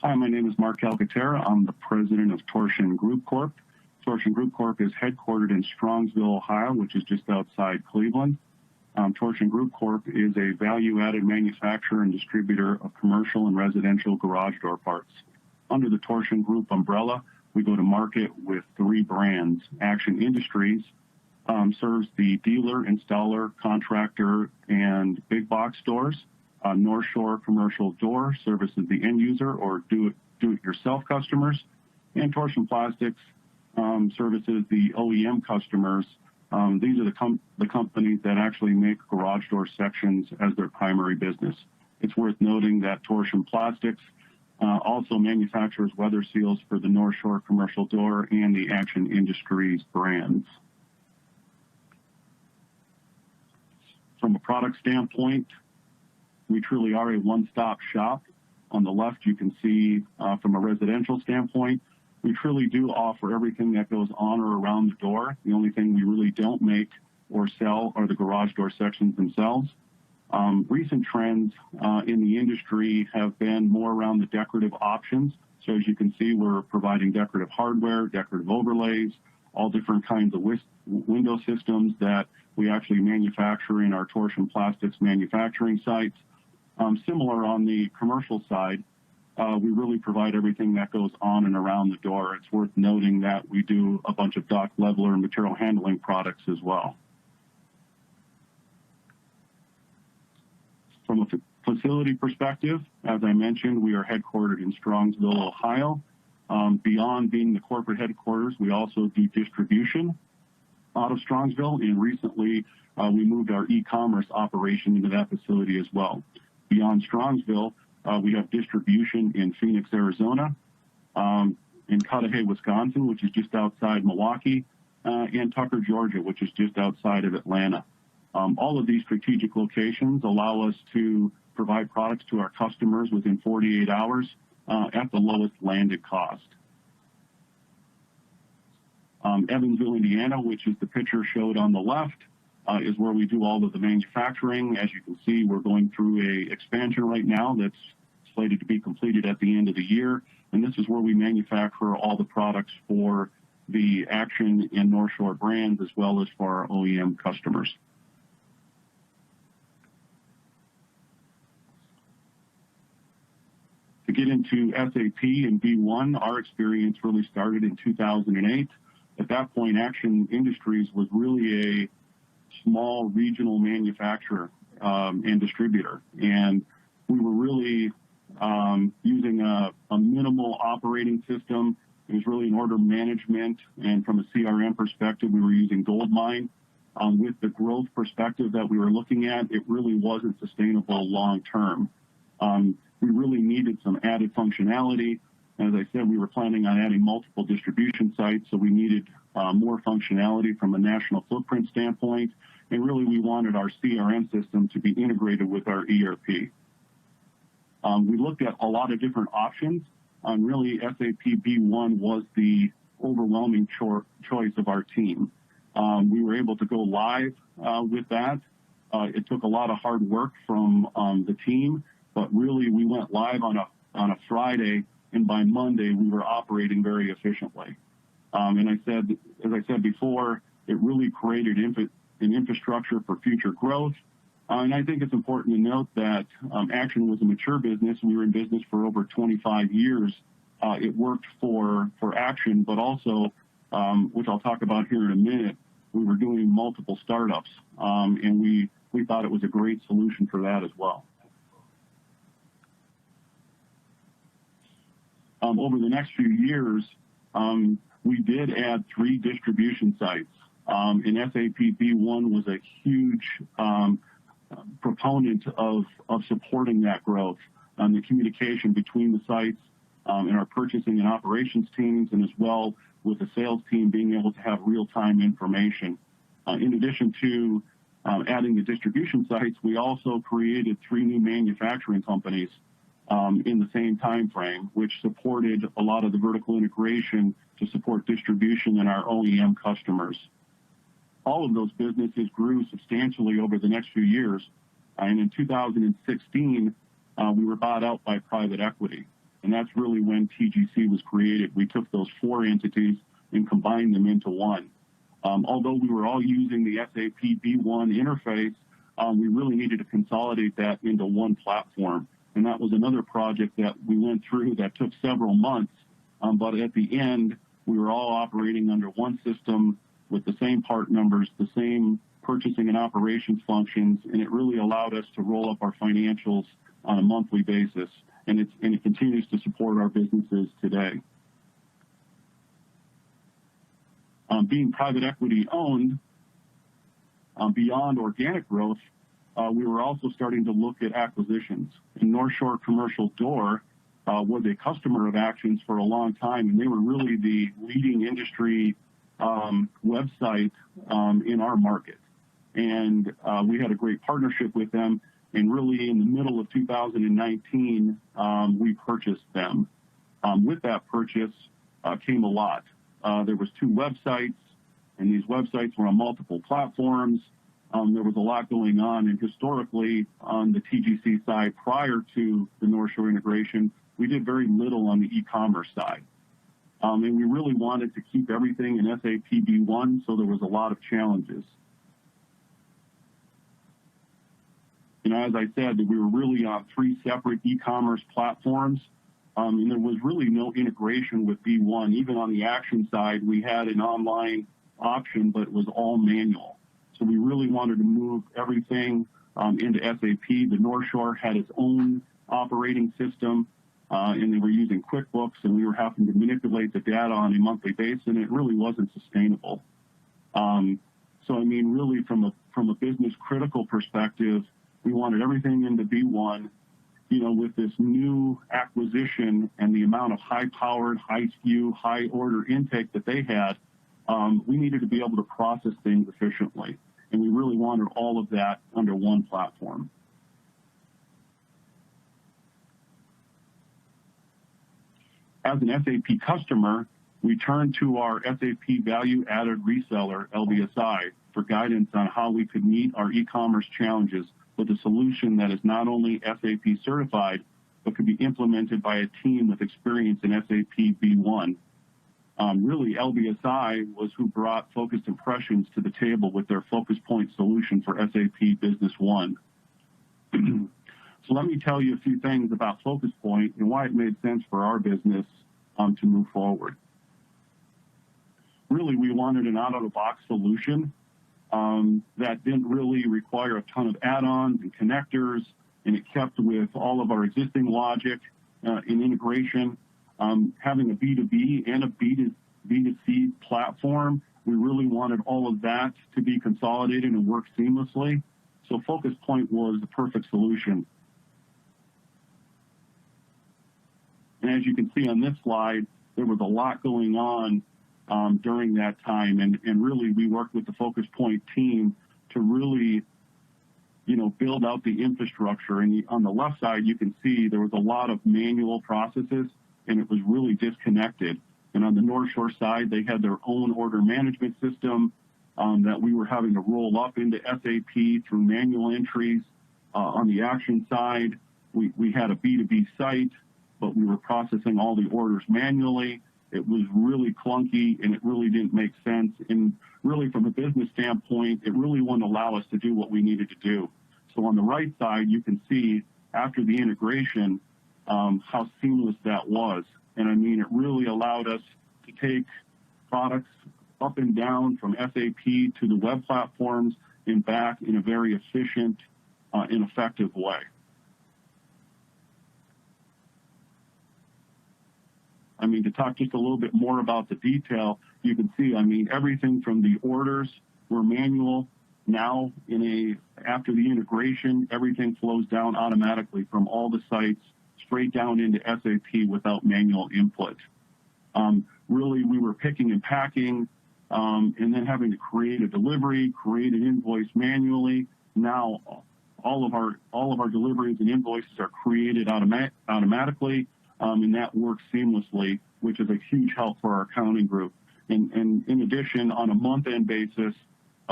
Hi, my name is Mark Calcaterra. I'm the president of Torsion Group Corp. Torsion Group Corp is headquartered in Strongsville, Ohio, which is just outside Cleveland. Torsion Group Corp is a value-added manufacturer and distributor of commercial and residential garage door parts. Under the Torsion Group umbrella, we go to market with 3 brands. Action Industries serves the dealer, installer, contractor, and big box stores. North Shore Commercial Door services the end user or do-it-yourself customers. And Torsion Plastics services the OEM customers. These are the companies that actually make garage door sections as their primary business. It's worth noting that Torsion Plastics also manufactures weather seals for the North Shore Commercial Door and the Action Industries brands. From a product standpoint, we truly are a one-stop shop. On the left, you can see from a residential standpoint, we truly do offer everything that goes on or around the door. The only thing we really don't make or sell are the garage door sections themselves. Recent trends in the industry have been more around the decorative options. So as you can see, we're providing decorative hardware, decorative overlays, all different kinds of window systems that we actually manufacture in our Torsion Plastics manufacturing sites. Similar on the commercial side, we really provide everything that goes on and around the door. It's worth noting that we do a bunch of dock leveler and material handling products as well. From a facility perspective, as I mentioned, we are headquartered in Strongsville, Ohio. Beyond being the corporate headquarters, we also do distribution out of Strongsville, and recently we moved our e-commerce operation into that facility as well. Beyond Strongsville, we have distribution in Phoenix, Arizona, in Cudahy, Wisconsin, which is just outside Milwaukee, and Tucker, Georgia, which is just outside of Atlanta. All of these strategic locations allow us to provide products to our customers within 48 hours at the lowest landed cost. Evansville, Indiana, which is the picture showed on the left, is where we do all of the manufacturing. As you can see, we're going through a expansion right now that's slated to be completed at the end of the year. And this is where we manufacture all the products for the Action and North Shore brands, as well as for our OEM customers. To get into SAP and BizOne, our experience really started in 2008. At that point, Action Industries was really a small regional manufacturer and distributor. And we were really using a minimal operating system. It was really an order management. And from a CRM perspective, we were using Goldmine. With the growth perspective that we were looking at, it really wasn't sustainable long term. We really needed some added functionality. As I said, we were planning on adding multiple distribution sites, so we needed more functionality from a national footprint standpoint. And really, we wanted our CRM system to be integrated with our ERP. We looked at a lot of different options. Really, SAP BizOne was the overwhelming choice of our team. We were able to go live with that. It took a lot of hard work from the team, but really, we went live on a Friday, and by Monday, we were operating very efficiently. And as I said before, it really created an infrastructure for future growth. And I think it's important to note that Action was a mature business. We were in business for over 25 years. It worked for Action, but also, which I'll talk about here in a minute, we were doing multiple startups, and we thought it was a great solution for that as well. Over the next few years, we did add 3 distribution sites. And SAP BizOne was a huge proponent of supporting that growth, the communication between the sites and our purchasing and operations teams, and as well with the sales team being able to have real-time information. In addition to adding the distribution sites, we also created 3 new manufacturing companies in the same time frame, which supported a lot of the vertical integration to support distribution and our OEM customers. All of those businesses grew substantially over the next few years. And in 2016, we were bought out by private equity. And that's really when TGC was created. We took those 4 entities and combined them into one. Although we were all using the SAP B1 interface, we really needed to consolidate that into one platform. And that was another project that we went through that took several months. But at the end, we were all operating under one system with the same part numbers, the same purchasing and operations functions, and it really allowed us to roll up our financials on a monthly basis. And it continues to support our businesses today. Being private equity owned, beyond organic growth, we were also starting to look at acquisitions. And North Shore Commercial Door was a customer of Action's for a long time, and they were really the leading industry website in our market. And we had a great partnership with them, and really in the middle of 2019, we purchased them. With that purchase came a lot. There was 2 websites, and these websites were on multiple platforms. There was a lot going on, and historically on the TGC side, prior to the North Shore integration, we did very little on the e-commerce side. And we really wanted to keep everything in SAP B1, so there was a lot of challenges. You know, as I said, we were really on 3 separate e-commerce platforms, and there was really no integration with B1. Even on the Action side, we had an online option, but it was all manual. So we really wanted to move everything into SAP. The North Shore had its own operating system, and they were using QuickBooks, and we were having to manipulate the data on a monthly basis, and it really wasn't sustainable. So I mean, really from a business critical perspective, we wanted everything into B1. You know, with this new acquisition and the amount of high-powered, high-SKU, high-order intake that they had, we needed to be able to process things efficiently. And we really wanted all of that under one platform. As an SAP customer, we turned to our SAP value-added reseller, LBSI, for guidance on how we could meet our e-commerce challenges with a solution that is not only SAP certified, but could be implemented by a team with experience in SAP B1. Really, LBSI was who brought Focused Impressions to the table with their FocusPoint solution for SAP Business One. So let me tell you a few things about FocusPoint and why it made sense for our business to move forward. Really, we wanted an out-of-the-box solution that didn't really require a ton of add-ons and connectors, and it kept with all of our existing logic in integration. Having a B2B and a B2C platform, we really wanted all of that to be consolidated and work seamlessly. So FocusPoint was the perfect solution. And as you can see on this slide, there was a lot going on during that time, and really we worked with the FocusPoint team to really, you know, build out the infrastructure. And on the left side, you can see there was a lot of manual processes, and it was really disconnected. And on the North Shore side, they had their own order management system that we were having to roll up into SAP through manual entries. On the Action side, we had a B2B site, but we were processing all the orders manually. It was really clunky, and it really didn't make sense. And really, from a business standpoint, it really wouldn't allow us to do what we needed to do. So on the right side, you can see after the integration how seamless that was. And I mean, it really allowed us to take products up and down from SAP to the web platforms and back in a very efficient and effective way. I mean, to talk just a little bit more about the detail, you can see, I mean, everything from the orders were manual. Now, after the integration, everything flows down automatically from all the sites straight down into SAP without manual input. Really, we were picking and packing and then having to create a delivery, create an invoice manually. Now, all of our deliveries and invoices are created automatically. And that works seamlessly, which is a huge help for our accounting group. And in addition, on a month-end basis,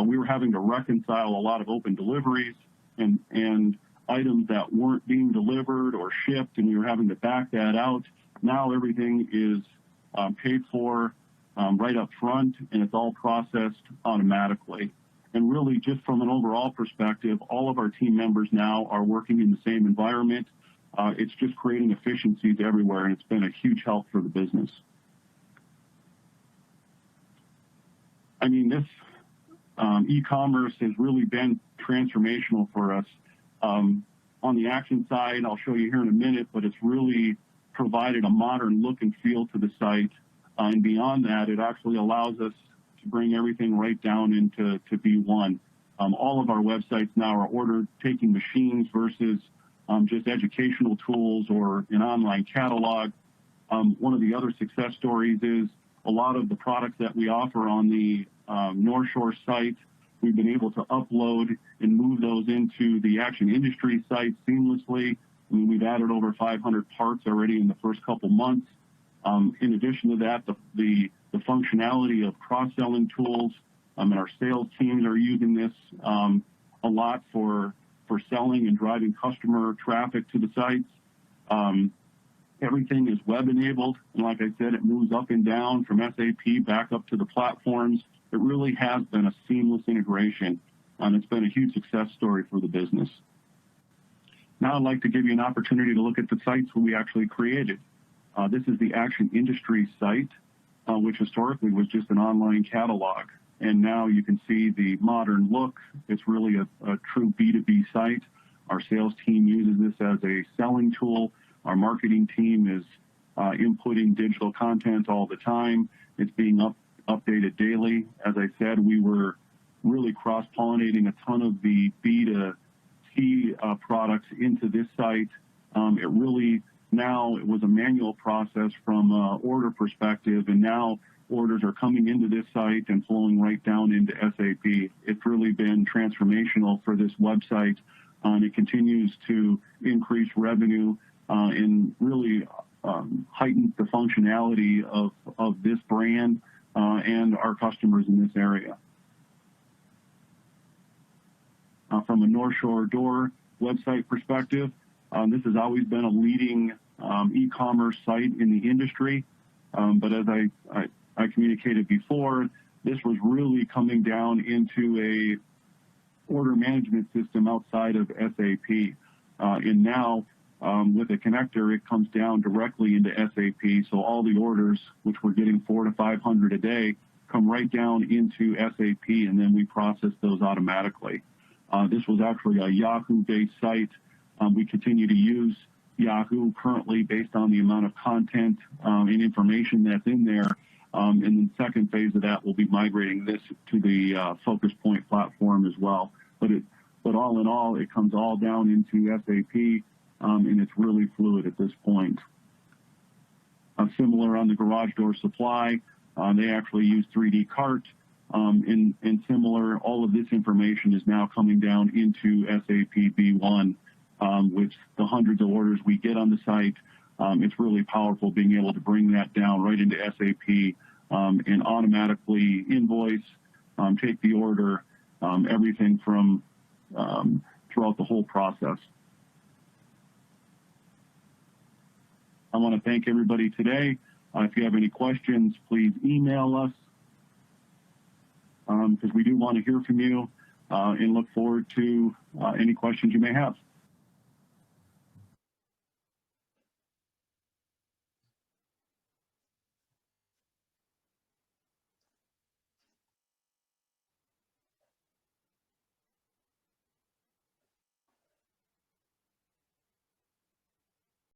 we were having to reconcile a lot of open deliveries and items that weren't being delivered or shipped, and we were having to back that out Now everything is paid for right up front, and it's all processed automatically. And really, just from an overall perspective, all of our team members now are working in the same environment. It's just creating efficiencies everywhere, and it's been a huge help for the business. I mean, this e-commerce has really been transformational for us. On the action side, I'll show you here in a minute, but it's really provided a modern look and feel to the site. And beyond that, it actually allows us to bring everything right down into BizOne. All of our websites now are order-taking machines versus just educational tools or an online catalog. One of the other success stories is a lot of the products that we offer on the North Shore site, we've been able to upload and move those into the Action Industry site seamlessly. I mean, we've added over 500 parts already in the first couple months. In addition to that, the functionality of cross-selling tools, and our sales teams are using this a lot for selling and driving customer traffic to the sites. Everything is web-enabled, and like I said, it moves up and down from SAP back up to the platforms. It really has been a seamless integration, and it's been a huge success story for the business. Now I'd like to give you an opportunity to look at the sites we actually created. This is the Action Industry site, which historically was just an online catalog. And now you can see the modern look. It's really a true B2B site. Our sales team uses this as a selling tool. Our marketing team is inputting digital content all the time. It's being updated daily. As I said, we were really cross-pollinating a ton of the B2C products into this site. It really, now it was a manual process from an order perspective, and now orders are coming into this site and flowing right down into SAP. It's really been transformational for this website, and it continues to increase revenue and really heightens the functionality of this brand and our customers in this area. From a North Shore Door website perspective, this has always been a leading e-commerce site in the industry, but as I communicated before, this was really coming down into a order management system outside of SAP. And now, with a connector, it comes down directly into SAP. So all the orders, which we're getting 400 to 500 a day, come right down into SAP, and then we process those automatically. This was actually a Yahoo-based site. We continue to use Yahoo currently based on the amount of content and information that's in there. And the second phase of that will be migrating this to the FocusPoint platform as well. But all in all, it comes all down into SAP, and it's really fluid at this point. Similar on the garage door supply, they actually use 3D cart. And similar, all of this information is now coming down into SAP BizOne, which the hundreds of orders we get on the site, it's really powerful being able to bring that down right into SAP and automatically invoice, take the order, everything from throughout the whole process. I want to thank everybody today. If you have any questions, please email us because we do want to hear from you and look forward to any questions you may have.